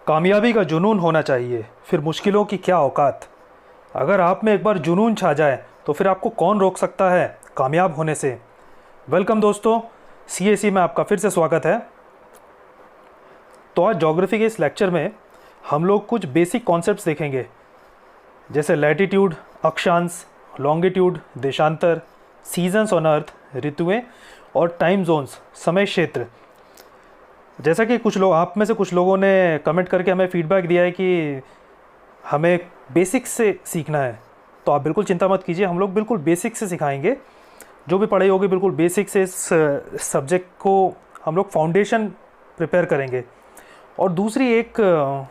कामयाबी का जुनून होना चाहिए, फिर मुश्किलों की क्या औकात। अगर आप में एक बार जुनून छा जाए तो फिर आपको कौन रोक सकता है कामयाब होने से। वेलकम दोस्तों, CAC में आपका फिर से स्वागत है। तो आज ज्योग्राफी के इस लेक्चर में हम लोग कुछ बेसिक कॉन्सेप्ट्स देखेंगे, जैसे लैटिट्यूड, अक्षांश, लॉन्गिट्यूड, देशांतर, सीजन्स ऑन अर्थ, ऋतुएं और टाइम जोन्स, समय क्षेत्र। जैसा कि कुछ लोग, आप में से कुछ लोगों ने कमेंट करके हमें फीडबैक दिया है कि हमें बेसिक्स से सीखना है, तो आप बिल्कुल चिंता मत कीजिए, हम लोग बिल्कुल बेसिक्स से सिखाएंगे। जो भी पढ़ाई होगी बिल्कुल बेसिक से इस सब्जेक्ट को हम लोग फाउंडेशन प्रिपेयर करेंगे। और दूसरी एक,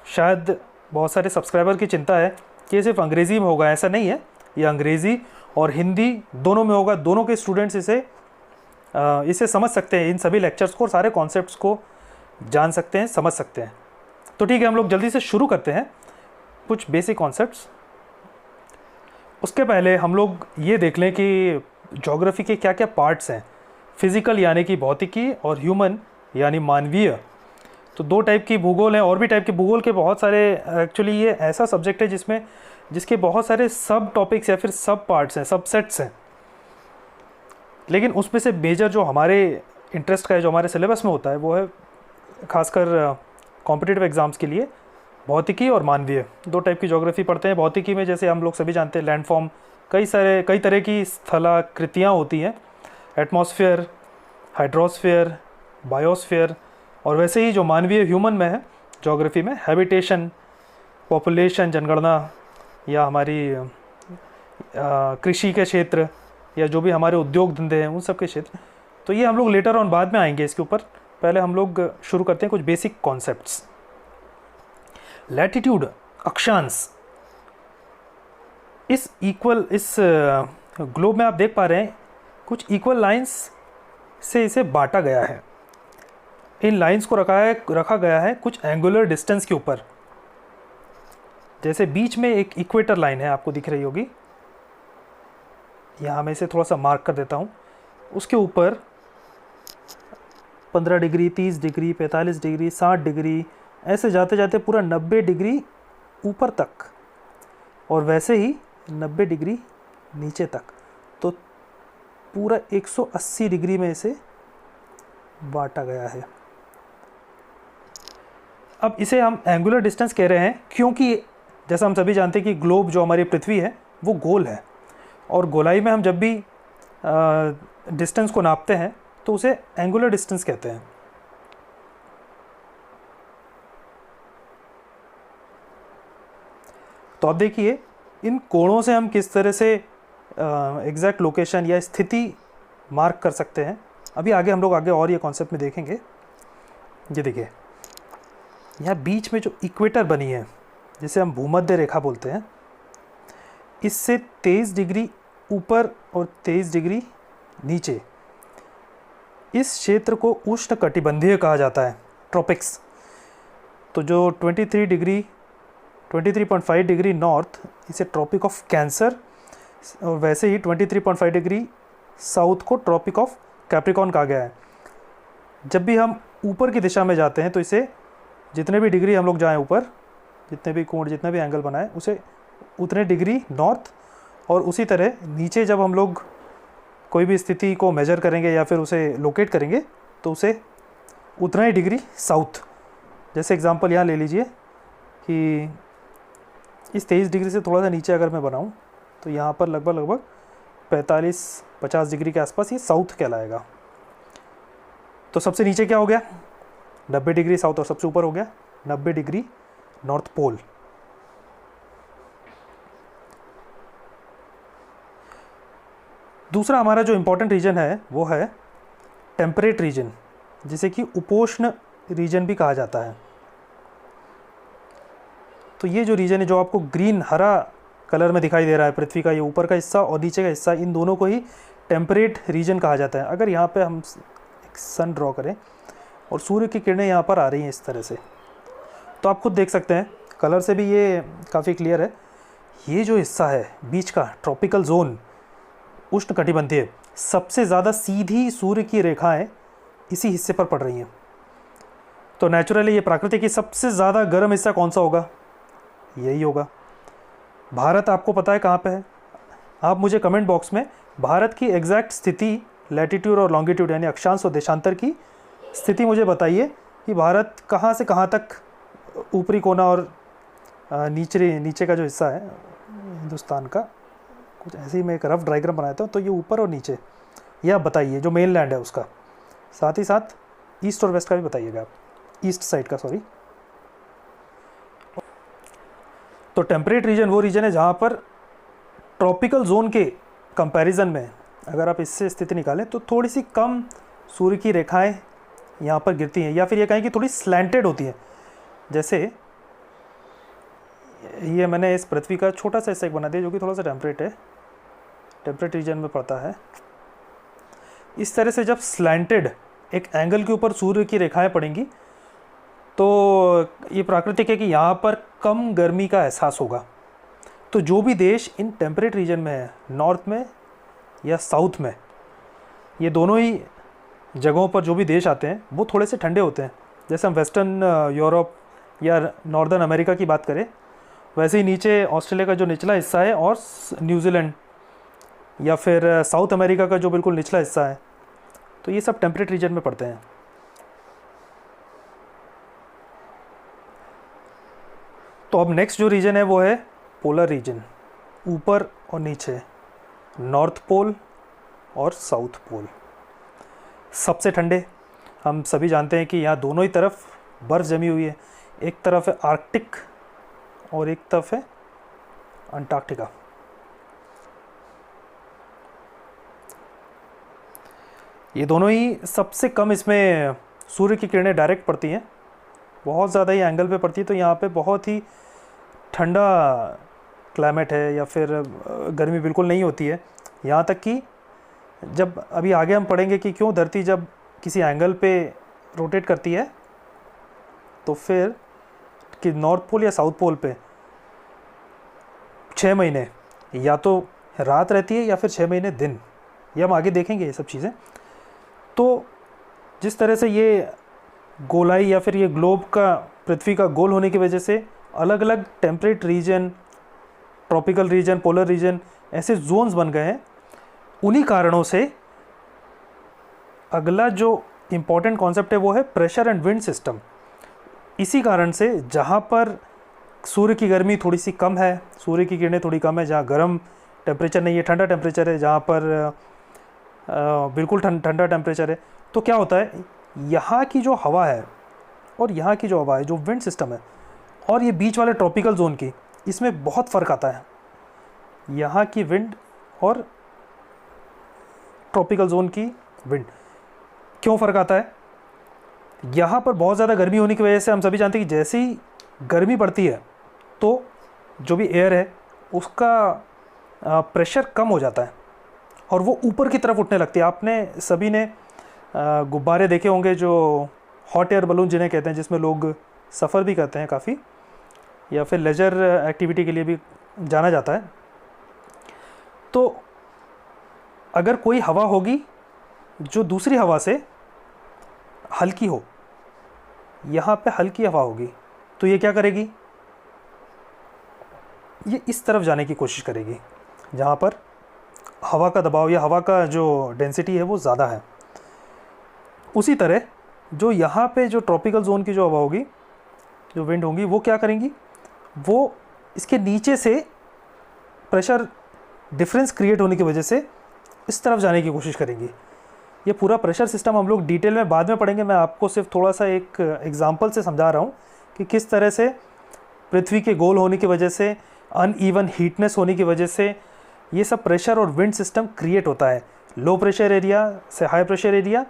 शायद बहुत सारे सब्सक्राइबर की चिंता है कि ये सिर्फ अंग्रेज़ी में होगा। ऐसा नहीं है, ये अंग्रेज़ी और हिंदी दोनों में होगा। दोनों के स्टूडेंट्स इसे समझ सकते हैं, इन सभी लेक्चर्स को और सारे कॉन्सेप्ट्स को जान सकते हैं, समझ सकते हैं। तो ठीक है, हम लोग जल्दी से शुरू करते हैं कुछ बेसिक कॉन्सेप्ट्स। उसके पहले हम लोग ये देख लें कि ज्योग्राफी के क्या क्या पार्ट्स हैं। फिज़िकल यानी कि भौतिकी, और ह्यूमन यानी मानवीय। तो दो टाइप की भूगोल हैं, और भी टाइप के भूगोल के बहुत सारे। एक्चुअली ये ऐसा सब्जेक्ट है जिसके बहुत सारे सब टॉपिक्स या फिर सब पार्ट्स हैं, सब सेट्स हैं। लेकिन उसमें से मेजर जो हमारे इंटरेस्ट का है, जो हमारे सिलेबस में होता है, वो है खासकर कॉम्पिटिटिव एग्ज़ाम्स के लिए भौतिकी और मानवीय। दो टाइप की ज्योग्राफी पढ़ते हैं। भौतिकी में जैसे हम लोग सभी जानते हैं लैंडफॉर्म, कई तरह की स्थलाकृतियाँ होती हैं, एटमॉस्फेयर, हाइड्रोस्फेयर, बायोस्फेयर। और वैसे ही जो मानवीय ह्यूमन में है ज्योग्राफी में, हैबिटेशन, पॉपुलेशन, जनगणना, या हमारी कृषि के क्षेत्र, या जो भी हमारे उद्योग धंधे हैं उन सब के क्षेत्र। तो ये हम लोग लेटर ऑन बाद में आएंगे इसके ऊपर। पहले हम लोग शुरू करते हैं कुछ बेसिक कॉन्सेप्ट्स। लैटिट्यूड, अक्षांश। इस ग्लोब में आप देख पा रहे हैं कुछ इक्वल लाइंस से इसे बांटा गया है। इन लाइंस को रखा गया है कुछ एंगुलर डिस्टेंस के ऊपर। जैसे बीच में एक इक्वेटर लाइन है, आपको दिख रही होगी, यहाँ मैं इसे थोड़ा सा मार्क कर देता हूँ। उसके ऊपर 15 डिग्री, 30 डिग्री, 45 डिग्री, 60 डिग्री, ऐसे जाते जाते पूरा 90 डिग्री ऊपर तक, और वैसे ही 90 डिग्री नीचे तक। तो पूरा 180 डिग्री में इसे बांटा गया है। अब इसे हम एंगुलर डिस्टेंस कह रहे हैं क्योंकि जैसा हम सभी जानते हैं कि ग्लोब, जो हमारी पृथ्वी है, वो गोल है। और गोलाई में हम जब भी डिस्टेंस को नापते हैं तो उसे एंगुलर डिस्टेंस कहते हैं। तो अब देखिए, इन कोणों से हम किस तरह से एग्जैक्ट लोकेशन या स्थिति मार्क कर सकते हैं। अभी आगे हम लोग और ये कॉन्सेप्ट में देखेंगे। ये देखिए, यहाँ बीच में जो इक्वेटर बनी है, जिसे हम भूमध्य रेखा बोलते हैं, इससे 23 डिग्री ऊपर और 23 डिग्री नीचे, इस क्षेत्र को उष्ण कटिबंधीय कहा जाता है, ट्रॉपिक्स। तो जो 23.5 डिग्री नॉर्थ, इसे ट्रॉपिक ऑफ कैंसर, और वैसे ही 23.5 डिग्री साउथ को ट्रॉपिक ऑफ कैप्रिकॉर्न कहा गया है। जब भी हम ऊपर की दिशा में जाते हैं तो इसे, जितने भी डिग्री हम लोग जाएं ऊपर, जितने भी कोण, जितने भी एंगल बनाए, उसे उतने डिग्री नॉर्थ, और उसी तरह नीचे जब हम लोग कोई भी स्थिति को मेजर करेंगे या फिर उसे लोकेट करेंगे तो उसे उतना ही डिग्री साउथ। जैसे एग्जांपल यहाँ ले लीजिए कि इस 23 डिग्री से थोड़ा सा नीचे अगर मैं बनाऊँ तो यहाँ पर लगभग 45-50 डिग्री के आसपास ये साउथ कहलाएगा। तो सबसे नीचे क्या हो गया, 90 डिग्री साउथ, और सबसे ऊपर हो गया 90 डिग्री नॉर्थ पोल। दूसरा हमारा जो इम्पोर्टेंट रीजन है वो है टेम्परेट रीजन, जिसे कि उपोष्ण रीजन भी कहा जाता है। तो ये जो रीजन है, जो आपको ग्रीन हरा कलर में दिखाई दे रहा है, पृथ्वी का ये ऊपर का हिस्सा और नीचे का हिस्सा, इन दोनों को ही टेम्परेट रीजन कहा जाता है। अगर यहाँ पे हम एक सन ड्रॉ करें और सूर्य की किरणें यहाँ पर आ रही हैं इस तरह से, तो आप खुद देख सकते हैं, कलर से भी ये काफ़ी क्लियर है। ये जो हिस्सा है बीच का, ट्रॉपिकल जोन, उष्ण कटिबंधीय, सबसे ज़्यादा सीधी सूर्य की रेखाएं इसी हिस्से पर पड़ रही हैं। तो नेचुरली ये प्रकृति की सबसे ज़्यादा गर्म हिस्सा कौन सा होगा? यही होगा। भारत आपको पता है कहाँ पे है? आप मुझे कमेंट बॉक्स में भारत की एग्जैक्ट स्थिति, लैटिट्यूड और लॉन्गिट्यूड यानी अक्षांश और देशांतर की स्थिति मुझे बताइए कि भारत कहाँ से कहाँ तक ऊपरी कोना और नीचे का जो हिस्सा है हिंदुस्तान का, कुछ ऐसे ही मैं एक रफ डायग्राम बनाता हूँ। तो ये ऊपर और नीचे, ये आप बताइए जो मेन लैंड है उसका, साथ ही साथ ईस्ट और वेस्ट का भी बताइएगा आप, ईस्ट साइड का सॉरी। तो टेम्परेट रीजन वो रीजन है जहाँ पर ट्रॉपिकल जोन के कंपैरिजन में अगर आप इससे स्थिति निकालें तो थोड़ी सी कम सूर्य की रेखाएं यहाँ पर गिरती हैं, या फिर ये कहें कि थोड़ी स्लैंटेड होती हैं। जैसे ये मैंने इस पृथ्वी का छोटा सा हिस्सा एक बना दिया जो कि थोड़ा सा टेम्परेट है, टेम्परेट रीजन में पड़ता है। इस तरह से जब स्लैंटेड एक एंगल के ऊपर सूर्य की रेखाएं पड़ेंगी तो ये प्राकृतिक है कि यहाँ पर कम गर्मी का एहसास होगा। तो जो भी देश इन टेम्परेट रीजन में है, नॉर्थ में या साउथ में, ये दोनों ही जगहों पर जो भी देश आते हैं वो थोड़े से ठंडे होते हैं। जैसे हम वेस्टर्न यूरोप या नॉर्दर्न अमेरिका की बात करें, वैसे ही नीचे ऑस्ट्रेलिया का जो निचला हिस्सा है और न्यूजीलैंड या फिर साउथ अमेरिका का जो बिल्कुल निचला हिस्सा है, तो ये सब टेम्परेट रीजन में पड़ते हैं। तो अब नेक्स्ट जो रीजन है वो है पोलर रीजन, ऊपर और नीचे, नॉर्थ पोल और साउथ पोल। सबसे ठंडे हम सभी जानते हैं कि यहाँ दोनों ही तरफ बर्फ़ जमी हुई है, एक तरफ है आर्कटिक और एक तरफ है अंटार्कटिका। ये दोनों ही सबसे कम इसमें सूर्य की किरणें डायरेक्ट पड़ती हैं, बहुत ज़्यादा ही एंगल पे पड़ती है। तो यहाँ पे बहुत ही ठंडा क्लाइमेट है या फिर गर्मी बिल्कुल नहीं होती है। यहाँ तक कि जब अभी आगे हम पढ़ेंगे कि क्यों धरती जब किसी एंगल पे रोटेट करती है तो फिर कि नॉर्थ पोल या साउथ पोल पे 6 महीने या तो रात रहती है या फिर 6 महीने दिन, ये हम आगे देखेंगे ये सब चीज़ें। तो जिस तरह से ये गोलाई या फिर ये ग्लोब का, पृथ्वी का गोल होने की वजह से अलग अलग temperate region, tropical region, polar region ऐसे जोन्स बन गए हैं, उन्हीं कारणों से अगला जो इम्पॉर्टेंट कॉन्सेप्ट है वो है प्रेशर एंड विंड सिस्टम। इसी कारण से जहाँ पर सूर्य की गर्मी थोड़ी सी कम है, सूर्य की किरणें थोड़ी कम है, जहाँ गर्म टेम्परेचर नहीं है, ठंडा टेम्परेचर है, जहाँ पर बिल्कुल ठंडा टेम्परेचर है, तो क्या होता है, यहाँ की जो हवा है और यहाँ की जो हवा है, जो विंड सिस्टम है, और ये बीच वाले ट्रॉपिकल जोन की, इसमें बहुत फ़र्क आता है। यहाँ की विंड और ट्रॉपिकल जोन की विंड क्यों फ़र्क आता है? यहाँ पर बहुत ज़्यादा गर्मी होने की वजह से हम सभी जानते हैं कि जैसे ही गर्मी बढ़ती है तो जो भी एयर है उसका प्रेशर कम हो जाता है और वो ऊपर की तरफ उठने लगती है। आपने सभी ने गुब्बारे देखे होंगे जो हॉट एयर बलून जिन्हें कहते हैं, जिसमें लोग सफ़र भी करते हैं काफ़ी, या फिर लेजर एक्टिविटी के लिए भी जाना जाता है। तो अगर कोई हवा होगी जो दूसरी हवा से हल्की हो, यहाँ पे हल्की हवा होगी, तो ये क्या करेगी, ये इस तरफ जाने की कोशिश करेगी जहाँ पर हवा का दबाव या हवा का जो डेंसिटी है वो ज़्यादा है। उसी तरह जो यहाँ पे जो ट्रॉपिकल जोन की जो हवा होगी, जो विंड होंगी, वो क्या करेंगी, वो इसके नीचे से प्रेशर डिफरेंस क्रिएट होने की वजह से इस तरफ जाने की कोशिश करेंगी। ये पूरा प्रेशर सिस्टम हम लोग डिटेल में बाद में पढ़ेंगे, मैं आपको सिर्फ थोड़ा सा एक एग्जांपल से समझा रहा हूँ कि किस तरह से पृथ्वी के गोल होने की वजह से, अनइवन हीटनेस होने की वजह से ये सब प्रेशर और विंड सिस्टम क्रिएट होता है। लो प्रेशर एरिया से हाई प्रेशर एरिया,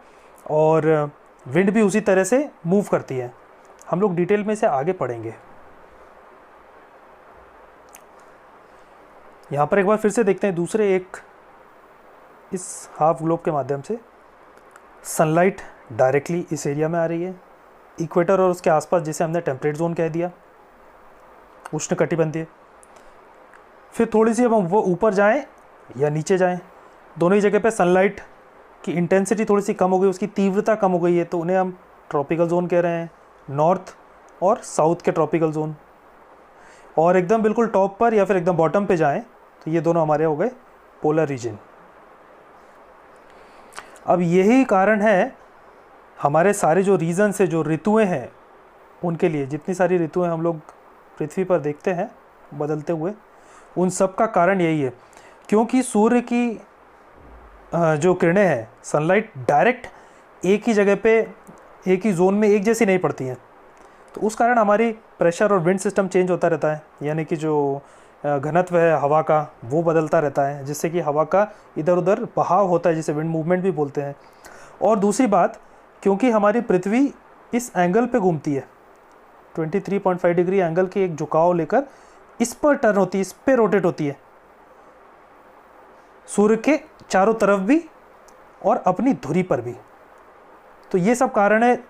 और विंड भी उसी तरह से मूव करती है। हम लोग डिटेल में से आगे पढ़ेंगे। यहाँ पर एक बार फिर से देखते हैं दूसरे एक इस हाफ ग्लोब के माध्यम से सनलाइट डायरेक्टली इस एरिया में आ रही है, इक्वेटर और उसके आसपास, जिसे हमने टेम्परेट जोन कह दिया, उष्णकटिबंधीय। फिर थोड़ी सी अब हम वो ऊपर जाएं या नीचे जाएं, दोनों ही जगह पे सनलाइट की इंटेंसिटी थोड़ी सी कम हो गई, उसकी तीव्रता कम हो गई है, तो उन्हें हम ट्रॉपिकल जोन कह रहे हैं। नॉर्थ और साउथ के ट्रॉपिकल जोन, और एकदम बिल्कुल टॉप पर या फिर एकदम बॉटम पे जाएं तो ये दोनों हमारे हो गए पोलर रीजन। अब यही कारण है हमारे सारे जो रीजन से जो ऋतुएं हैं उनके लिए, जितनी सारी ऋतुएं हम लोग पृथ्वी पर देखते हैं बदलते हुए, उन सब का कारण यही है, क्योंकि सूर्य की जो किरणें हैं, सनलाइट डायरेक्ट एक ही जगह पे एक ही जोन में एक जैसी नहीं पड़ती हैं। तो उस कारण हमारी प्रेशर और विंड सिस्टम चेंज होता रहता है, यानी कि जो घनत्व है हवा का वो बदलता रहता है, जिससे कि हवा का इधर उधर बहाव होता है, जिसे विंड मूवमेंट भी बोलते हैं। और दूसरी बात, क्योंकि हमारी पृथ्वी इस एंगल पे घूमती है, 23.5 डिग्री एंगल के एक झुकाव लेकर इस पर टर्न होती है, इस पे रोटेट होती है, सूर्य के चारों तरफ भी और अपनी धुरी पर भी। तो ये सब कारण है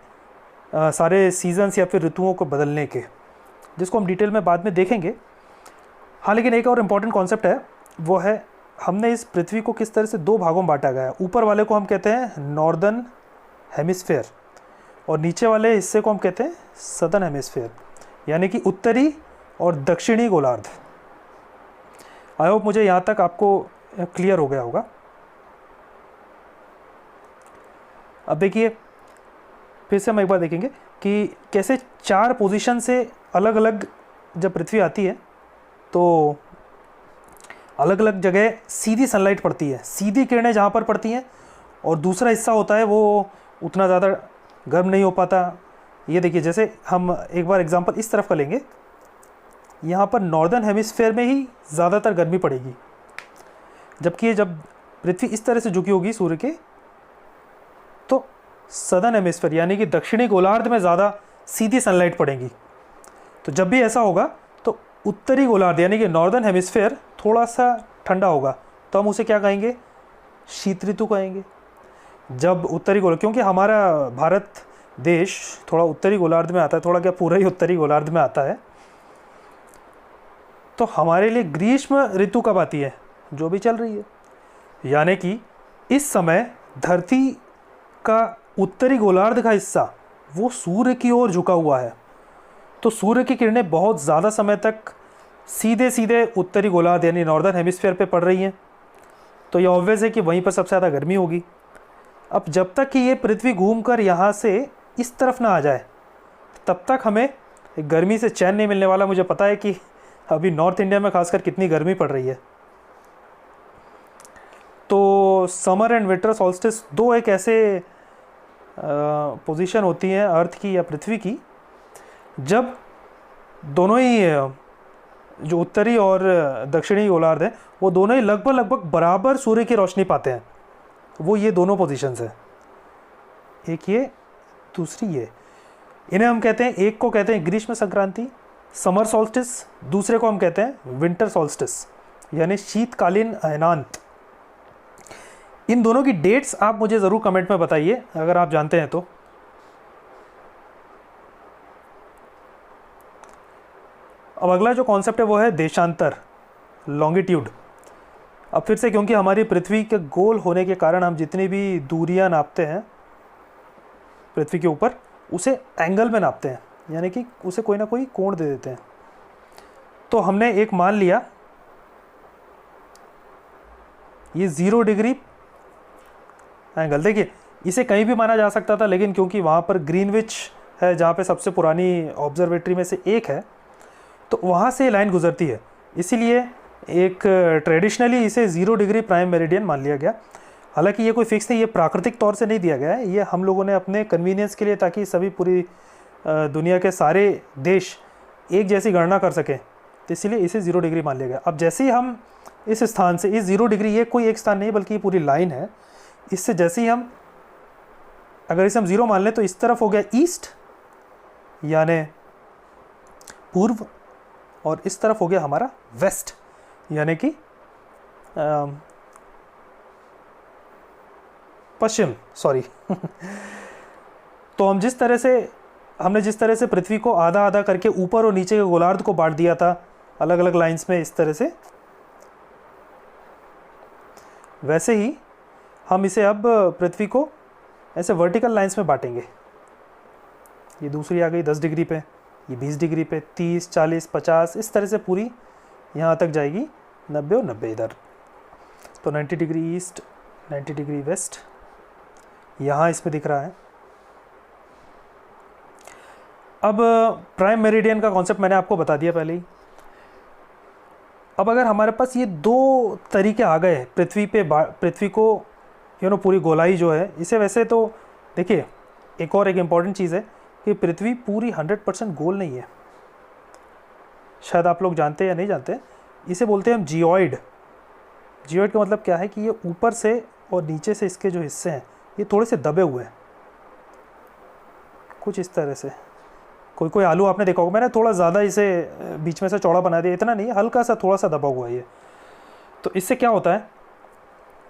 सारे सीजन्स या फिर ऋतुओं को बदलने के, जिसको हम डिटेल में बाद में देखेंगे। हाँ, लेकिन एक और इम्पॉर्टेंट कॉन्सेप्ट है, वो है हमने इस पृथ्वी को किस तरह से दो भागों में बांटा गया है। ऊपर वाले को हम कहते हैं नॉर्दर्न हेमिस्फेयर और नीचे वाले हिस्से को हम कहते हैं सदर्न हेमिस्फेयर, यानी कि उत्तरी और दक्षिणी गोलार्ध। आई होप मुझे यहाँ तक आपको क्लियर हो गया होगा। अब देखिए, फिर से हम एक बार देखेंगे कि कैसे 4 पोजीशन से अलग अलग जब पृथ्वी आती है तो अलग अलग जगह सीधी सनलाइट पड़ती है, सीधी किरणें जहाँ पर पड़ती हैं, और दूसरा हिस्सा होता है वो उतना ज़्यादा गर्म नहीं हो पाता। ये देखिए, जैसे हम एक बार एग्जांपल इस तरफ का लेंगे, यहाँ पर नॉर्दर्न हेमिस्फेयर में ही ज़्यादातर गर्मी पड़ेगी, जबकि जब पृथ्वी इस तरह से झुकी होगी सूर्य के, तो सदर्न हेमिस्फेयर यानी कि दक्षिणी गोलार्ध में ज़्यादा सीधी सनलाइट पड़ेगी। तो जब भी ऐसा होगा तो उत्तरी गोलार्ध यानी कि नॉर्दर्न हेमिस्फेयर थोड़ा सा ठंडा होगा, तो हम उसे क्या कहेंगे, शीत ऋतु कहेंगे। जब उत्तरी गोलार्ध, क्योंकि हमारा भारत देश थोड़ा उत्तरी गोलार्ध में आता है, थोड़ा क्या पूरा ही उत्तरी गोलार्ध में आता है, तो हमारे लिए ग्रीष्म ऋतु कब आती है, जो भी चल रही है, यानी कि इस समय धरती का उत्तरी गोलार्ध का हिस्सा वो सूर्य की ओर झुका हुआ है, तो सूर्य की किरणें बहुत ज़्यादा समय तक सीधे सीधे उत्तरी गोलार्ध यानी नॉर्दर्न हेमिस्फीयर पे पड़ रही हैं, तो ये ऑब्वियस है कि वहीं पर सबसे ज़्यादा गर्मी होगी। अब जब तक कि ये पृथ्वी घूमकर यहाँ से इस तरफ ना आ जाए, तब तक हमें गर्मी से चैन नहीं मिलने वाला। मुझे पता है कि अभी नॉर्थ इंडिया में खासकर कितनी गर्मी पड़ रही है। तो समर एंड विंटर सॉल्स्टिस दो एक ऐसे पोजीशन होती हैं अर्थ की या पृथ्वी की, जब दोनों ही जो उत्तरी और दक्षिणी गोलार्ध है वो दोनों ही लगभग बराबर सूर्य की रोशनी पाते हैं। वो ये दोनों पोजीशंस हैं, एक ये दूसरी ये। इन्हें हम कहते हैं, एक को कहते हैं ग्रीष्म संक्रांति समर सॉल्स्टिस, दूसरे को हम कहते हैं विंटर सॉल्स्टिस यानी शीतकालीन अयनांत। इन दोनों की डेट्स आप मुझे ज़रूर कमेंट में बताइए अगर आप जानते हैं तो। अब अगला जो कॉन्सेप्ट है वो है देशांतर, लॉन्गिट्यूड। अब फिर से, क्योंकि हमारी पृथ्वी के गोल होने के कारण हम जितनी भी दूरियां नापते हैं पृथ्वी के ऊपर, उसे एंगल में नापते हैं, यानी कि उसे कोई ना कोई कोण दे देते हैं। तो हमने एक मान लिया, ये 0 डिग्री एंगल। देखिए, इसे कहीं भी माना जा सकता था, लेकिन क्योंकि वहाँ पर ग्रीनविच है जहाँ पे सबसे पुरानी ऑब्जर्वेटरी में से एक है, तो वहाँ से लाइन गुजरती है, इसीलिए एक ट्रेडिशनली इसे 0 डिग्री प्राइम मेरिडियन मान लिया गया। हालांकि ये कोई फिक्स नहीं, ये प्राकृतिक तौर से नहीं दिया गया है, ये हम लोगों ने अपने कन्वीनियंस के लिए, ताकि सभी पूरी दुनिया के सारे देश एक जैसी गणना कर सकें, तो इसीलिए इसे 0 डिग्री मान लिया गया। अब जैसे ही हम इस स्थान से, इस 0 डिग्री, ये कोई एक स्थान नहीं बल्कि ये पूरी लाइन है, इससे जैसे ही हम, अगर इसे हम 0 मान लें तो इस तरफ हो गया ईस्ट यानी पूर्व, और इस तरफ हो गया हमारा वेस्ट यानी कि पश्चिम, सॉरी। तो हम जिस तरह से पृथ्वी को आधा आधा करके ऊपर और नीचे के गोलार्ध को बांट दिया था अलग अलग लाइंस में इस तरह से, वैसे ही हम इसे अब पृथ्वी को ऐसे वर्टिकल लाइंस में बांटेंगे, ये दूसरी आ गई 10 डिग्री पे, ये 20 डिग्री पे, 30, 40, 50, इस तरह से पूरी यहाँ तक जाएगी, 90 और 90 इधर। तो 90 डिग्री ईस्ट, 90 डिग्री वेस्ट यहाँ इसमें दिख रहा है। अब प्राइम मेरिडियन का कॉन्सेप्ट मैंने आपको बता दिया पहले ही। अब अगर हमारे पास ये दो तरीके आ गए पृथ्वी को पूरी गोलाई जो है इसे, वैसे तो देखिए एक इम्पॉर्टेंट चीज़ है कि पृथ्वी पूरी 100% गोल नहीं है। शायद आप लोग जानते हैं या नहीं जानते, इसे बोलते हैं हम जियोइड। जियोइड का मतलब क्या है कि ये ऊपर से और नीचे से इसके जो हिस्से हैं ये थोड़े से दबे हुए हैं, कुछ इस तरह से। कोई आलू आपने देखा होगा, मैंने थोड़ा ज़्यादा इसे बीच में से चौड़ा बना दिया, इतना नहीं है, हल्का सा थोड़ा सा दबा हुआ है ये। तो इससे क्या होता है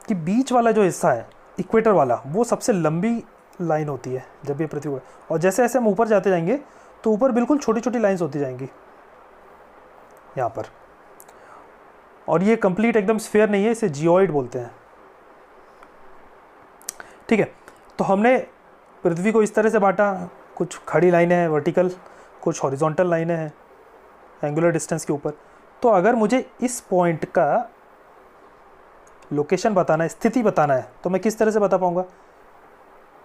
कि बीच वाला जो हिस्सा है इक्वेटर वाला, वो सबसे लंबी लाइन होती है जब ये पृथ्वी, और जैसे जैसे हम ऊपर जाते जाएंगे तो ऊपर बिल्कुल छोटी छोटी लाइंस होती जाएंगी यहाँ पर, और ये कंप्लीट एकदम स्फीयर नहीं है, इसे जियोइड बोलते हैं। ठीक है, तो हमने पृथ्वी को इस तरह से बांटा, कुछ खड़ी लाइनें हैं वर्टिकल, कुछ हॉरिजॉन्टल लाइनें हैं एंगुलर डिस्टेंस के ऊपर। तो अगर मुझे इस पॉइंट का लोकेशन बताना है, स्थिति बताना है, तो मैं किस तरह से बता पाऊँगा?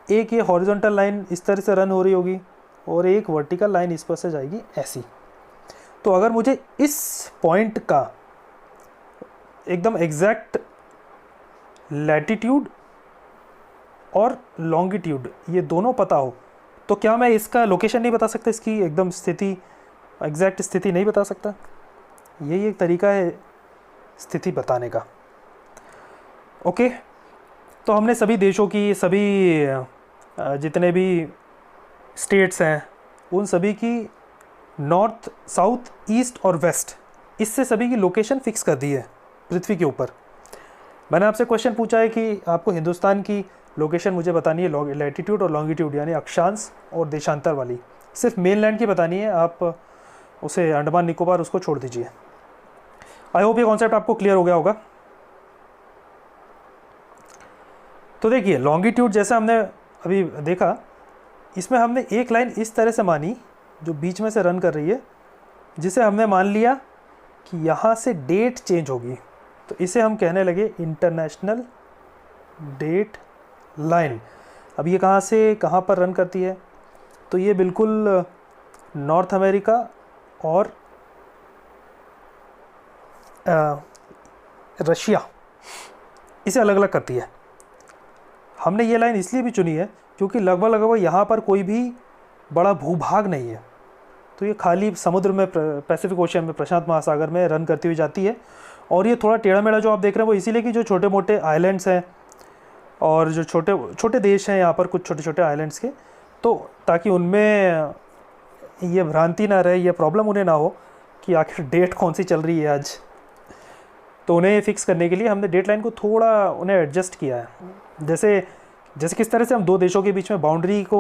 एक ये हॉरिजॉन्टल लाइन इस तरह से रन हो रही होगी और एक वर्टिकल लाइन इस पर से जाएगी ऐसी। तो अगर मुझे इस पॉइंट का एकदम एग्जैक्ट लैटिट्यूड और लॉन्गिट्यूड ये दोनों पता हो, तो क्या मैं इसका लोकेशन नहीं बता सकता, इसकी एकदम स्थिति, एग्जैक्ट स्थिति नहीं बता सकता? यही एक तरीका है स्थिति बताने का। ओके, तो हमने सभी देशों की, सभी जितने भी स्टेट्स हैं उन सभी की नॉर्थ, साउथ, ईस्ट और वेस्ट, इससे सभी की लोकेशन फिक्स कर दी है पृथ्वी के ऊपर। मैंने आपसे क्वेश्चन पूछा है कि आपको हिंदुस्तान की लोकेशन मुझे बतानी है, लैटिट्यूड और लॉन्गिट्यूड यानी अक्षांश और देशांतर वाली, सिर्फ मेनलैंड की बतानी है, आप उसे अंडमान निकोबार उसको छोड़ दीजिए। आई होप ये कॉन्सेप्ट आपको क्लियर हो गया होगा। तो देखिए लॉन्गिट्यूड जैसे हमने अभी देखा, इसमें हमने एक लाइन इस तरह से मानी जो बीच में से रन कर रही है, जिसे हमने मान लिया कि यहाँ से डेट चेंज होगी, तो इसे हम कहने लगे इंटरनेशनल डेट लाइन। अब ये कहाँ से कहाँ पर रन करती है? तो ये बिल्कुल नॉर्थ अमेरिका और रशिया, इसे अलग अलग करती है। हमने ये लाइन इसलिए भी चुनी है क्योंकि लगभग लगभग यहाँ पर कोई भी बड़ा भूभाग नहीं है, तो ये खाली समुद्र में, पैसिफिक ओशन में, प्रशांत महासागर में रन करती हुई जाती है। और ये थोड़ा टेढ़ा मेढ़ा जो आप देख रहे हैं वो इसीलिए कि जो छोटे मोटे आइलैंड्स हैं और जो छोटे छोटे देश हैं यहाँ पर, कुछ छोटे छोटे आइलैंड्स के, तो ताकि उनमें ये भ्रांति ना रहे, ये प्रॉब्लम उन्हें ना हो कि आखिर डेट कौन सी चल रही है आज, तो उन्हें फिक्स करने के लिए हमने डेट लाइन को थोड़ा उन्हें एडजस्ट किया है। जैसे किस तरह से हम दो देशों के बीच में बाउंड्री को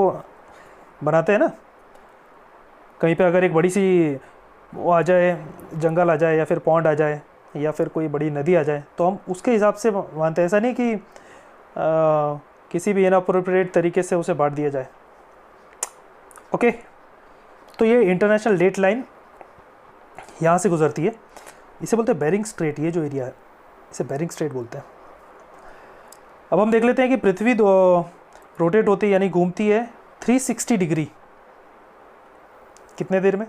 बनाते हैं ना, कहीं पे अगर एक बड़ी सी वो आ जाए, जंगल आ जाए या फिर पॉन्ड आ जाए या फिर कोई बड़ी नदी आ जाए, तो हम उसके हिसाब से मानते हैं। ऐसा नहीं कि किसी भी इनअप्रोप्रिएट तरीके से उसे बांट दिया जाए। ओके, तो ये इंटरनेशनल डेट लाइन यहाँ से गुजरती है, इसे बोलते हैं बेरिंग स्ट्रेट। ये जो एरिया है इसे बेरिंग स्ट्रेट बोलते हैं। अब हम देख लेते हैं कि पृथ्वी रोटेट होती है यानी घूमती है 360 डिग्री कितने देर में?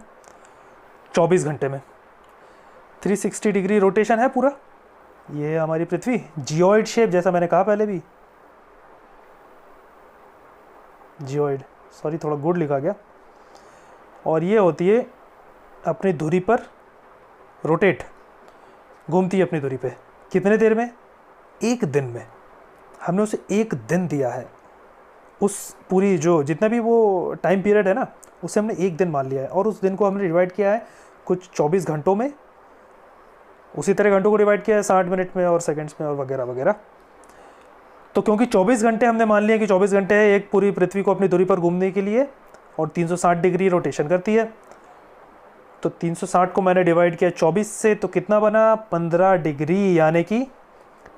24 घंटे में। 360 डिग्री रोटेशन है पूरा। ये है हमारी पृथ्वी, जियोइड शेप, जैसा मैंने कहा पहले भी, जियोइड, सॉरी थोड़ा गुड लिखा गया। और ये होती है अपनी धुरी पर रोटेट, घूमती है अपनी धुरी पे। कितने देर में? एक दिन में। हमने उसे एक दिन दिया है, उस पूरी जो जितना भी वो टाइम पीरियड है ना, उसे हमने एक दिन मान लिया है, और उस दिन को हमने डिवाइड किया है कुछ 24 घंटों में, उसी तरह घंटों को डिवाइड किया है 60 मिनट में और सेकंड्स में और वगैरह वगैरह। तो क्योंकि 24 घंटे हमने मान लिया कि 24 घंटे है एक पूरी पृथ्वी को अपनी धुरी पर घूमने के लिए, और 360 डिग्री रोटेशन करती है, तो 360 को मैंने डिवाइड किया 24 से, तो कितना बना? 15 डिग्री। यानी कि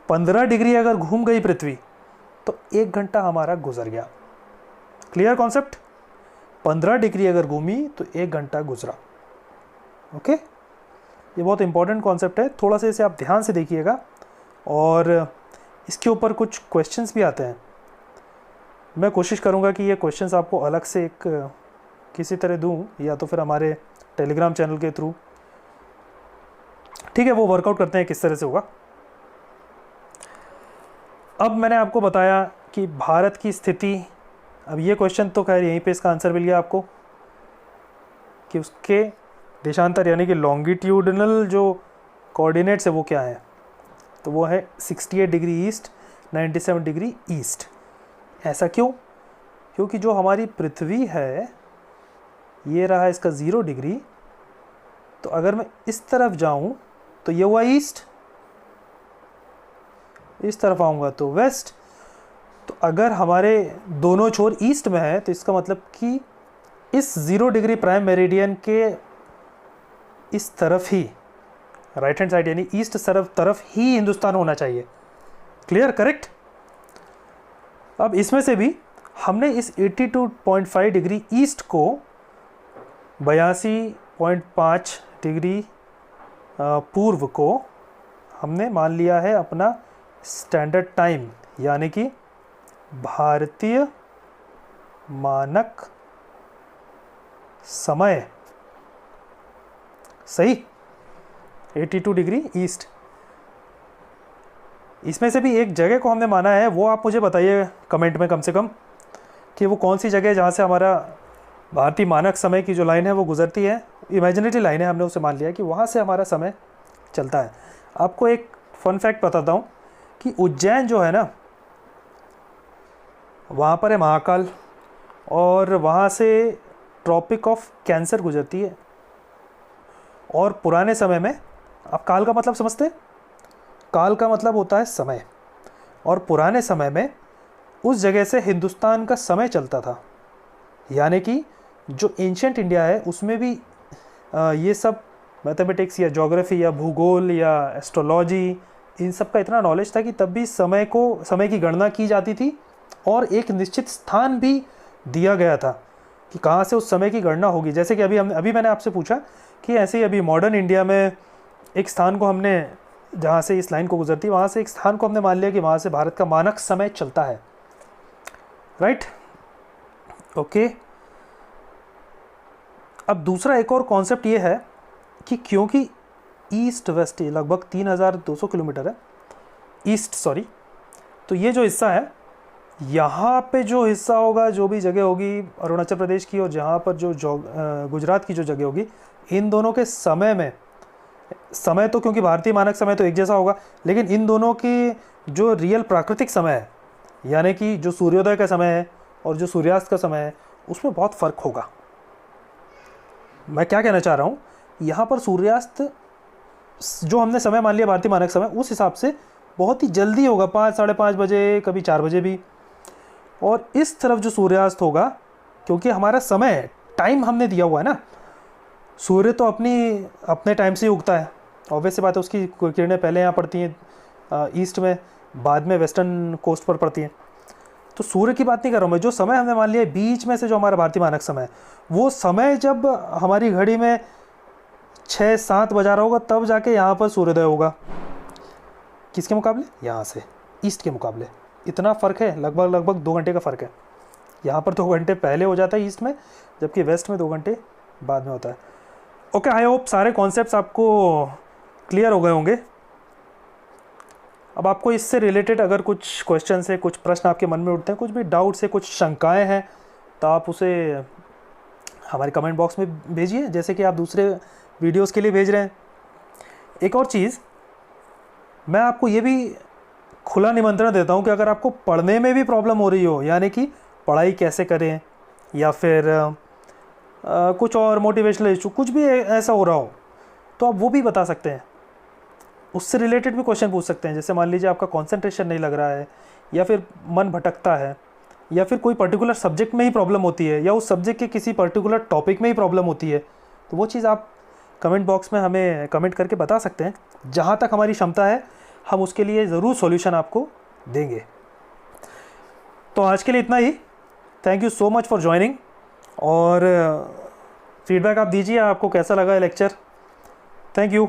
15 डिग्री अगर घूम गई पृथ्वी तो 1 घंटा हमारा गुजर गया। Clear concept? 15 डिग्री अगर घूमी तो 1 घंटा गुजरा। ओके, ये बहुत इंपॉर्टेंट कॉन्सेप्ट है, थोड़ा सा इसे आप ध्यान से देखिएगा। और इसके ऊपर कुछ क्वेश्चंस भी आते हैं, मैं कोशिश करूँगा कि ये क्वेश्चंस आपको अलग से एक किसी तरह दूँ, या तो फिर हमारे टेलीग्राम चैनल के थ्रू। ठीक है, वो वर्कआउट करते हैं किस तरह से होगा। अब मैंने आपको बताया कि भारत की स्थिति, अब ये क्वेश्चन तो खैर यहीं पे इसका आंसर मिल गया आपको कि उसके देशांतर यानी कि लॉन्गिट्यूडनल जो कोऑर्डिनेट्स है वो क्या है, तो वो है 68 डिग्री ईस्ट, 97 डिग्री ईस्ट। ऐसा क्यों? क्योंकि जो हमारी पृथ्वी है ये रहा इसका 0 डिग्री, तो अगर मैं इस तरफ जाऊं तो ये हुआ ईस्ट, इस तरफ आऊँगा तो वेस्ट। तो अगर हमारे दोनों छोर ईस्ट में है तो इसका मतलब कि इस 0 डिग्री प्राइम मेरिडियन के इस तरफ ही, राइट हैंड साइड यानी ईस्ट तरफ ही हिंदुस्तान होना चाहिए। क्लियर? करेक्ट। अब इसमें से भी हमने इस 82.5 डिग्री ईस्ट को 82.5 डिग्री पूर्व को हमने मान लिया है अपना स्टैंडर्ड टाइम, यानी कि भारतीय मानक समय। सही, 82 डिग्री ईस्ट। इसमें से भी एक जगह को हमने माना है, वो आप मुझे बताइए कमेंट में कम से कम कि वो कौन सी जगह है जहाँ से हमारा भारतीय मानक समय की जो लाइन है वो गुजरती है। इमेजिनरी लाइन है, हमने उसे मान लिया कि वहाँ से हमारा समय चलता है। आपको एक फन फैक्ट बताता हूँ कि उज्जैन जो है ना, वहाँ पर है महाकाल, और वहाँ से ट्रॉपिक ऑफ कैंसर गुजरती है। और पुराने समय में, आप काल का मतलब समझते हैं? काल का मतलब होता है समय, और पुराने समय में उस जगह से हिंदुस्तान का समय चलता था। यानी कि जो एंशिएंट इंडिया है उसमें भी ये सब मैथमेटिक्स या ज्योग्राफी या भूगोल या एस्ट्रोलॉजी, इन सब का इतना नॉलेज था कि तब भी समय की गणना की जाती थी, और एक निश्चित स्थान भी दिया गया था कि कहाँ से उस समय की गणना होगी। जैसे कि अभी मैंने आपसे पूछा कि ऐसे ही अभी मॉडर्न इंडिया में एक स्थान को हमने, जहाँ से इस लाइन को गुजरती है वहाँ से एक स्थान को हमने मान लिया कि वहाँ से भारत का मानक समय चलता है। राइट? ओके। अब दूसरा एक और कॉन्सेप्ट ये है कि क्योंकि ईस्ट वेस्ट लगभग 3200 किलोमीटर है, ईस्ट सॉरी, तो ये जो हिस्सा है, यहाँ पे जो हिस्सा होगा, जो भी जगह होगी अरुणाचल प्रदेश की, और जहाँ पर जो गुजरात की जो जगह होगी, इन दोनों के समय में, समय तो क्योंकि भारतीय मानक समय तो एक जैसा होगा, लेकिन इन दोनों की जो रियल प्राकृतिक समय है, यानी कि जो सूर्योदय का समय है और जो सूर्यास्त का समय है, उसमें बहुत फ़र्क होगा। मैं क्या कहना चाह रहा हूँ, यहाँ पर सूर्यास्त जो हमने समय मान लिया भारतीय मानक समय, उस हिसाब से बहुत ही जल्दी होगा, 5 साढ़े 5 बजे, कभी 4 बजे भी। और इस तरफ जो सूर्यास्त होगा, क्योंकि हमारा समय टाइम हमने दिया हुआ है ना, सूर्य तो अपने टाइम से ही उगता है, ऑब्वियस सी बात है, उसकी किरणें पहले यहाँ पड़ती हैं ईस्ट में, बाद में वेस्टर्न कोस्ट पर पड़ती हैं। तो सूर्य की बात नहीं कर रहा हूँ मैं, जो समय हमने मान लिया बीच में से जो हमारा भारतीय मानक समय है, वो समय जब हमारी घड़ी में 6-7 बजा रहा होगा, तब जाके यहाँ पर सूर्योदय होगा। किसके मुकाबले? यहाँ से, ईस्ट के मुकाबले। इतना फ़र्क है, लगभग 2 घंटे का फ़र्क है। यहाँ पर 2 घंटे पहले हो जाता है ईस्ट में, जबकि वेस्ट में 2 घंटे बाद में होता है। ओके, आई होप सारे कॉन्सेप्ट्स आपको क्लियर हो गए होंगे। अब आपको इससे रिलेटेड अगर कुछ क्वेश्चन है, कुछ प्रश्न आपके मन में उठते हैं, कुछ भी डाउट्स है, कुछ शंकाएं हैं, तो आप उसे हमारे कमेंट बॉक्स में भेजिए, जैसे कि आप दूसरे वीडियोस के लिए भेज रहे हैं। एक और चीज़ मैं आपको ये भी खुला निमंत्रण देता हूँ कि अगर आपको पढ़ने में भी प्रॉब्लम हो रही हो, यानी कि पढ़ाई कैसे करें, या फिर कुछ और मोटिवेशनल इशू, कुछ भी ऐसा हो रहा हो, तो आप वो भी बता सकते हैं। उससे रिलेटेड भी क्वेश्चन पूछ सकते हैं। जैसे मान लीजिए आपका कंसंट्रेशन नहीं लग रहा है, या फिर मन भटकता है, या फिर कोई पर्टिकुलर सब्जेक्ट में ही प्रॉब्लम होती है, या उस सब्जेक्ट के किसी पर्टिकुलर टॉपिक में ही प्रॉब्लम होती है, तो वो चीज़ आप कमेंट बॉक्स में हमें कमेंट करके बता सकते हैं। जहाँ तक हमारी क्षमता है हम उसके लिए ज़रूर सॉल्यूशन आपको देंगे। तो आज के लिए इतना ही। Thank you so much for joining, और फीडबैक आप दीजिए आपको कैसा लगा ये लेक्चर। Thank you.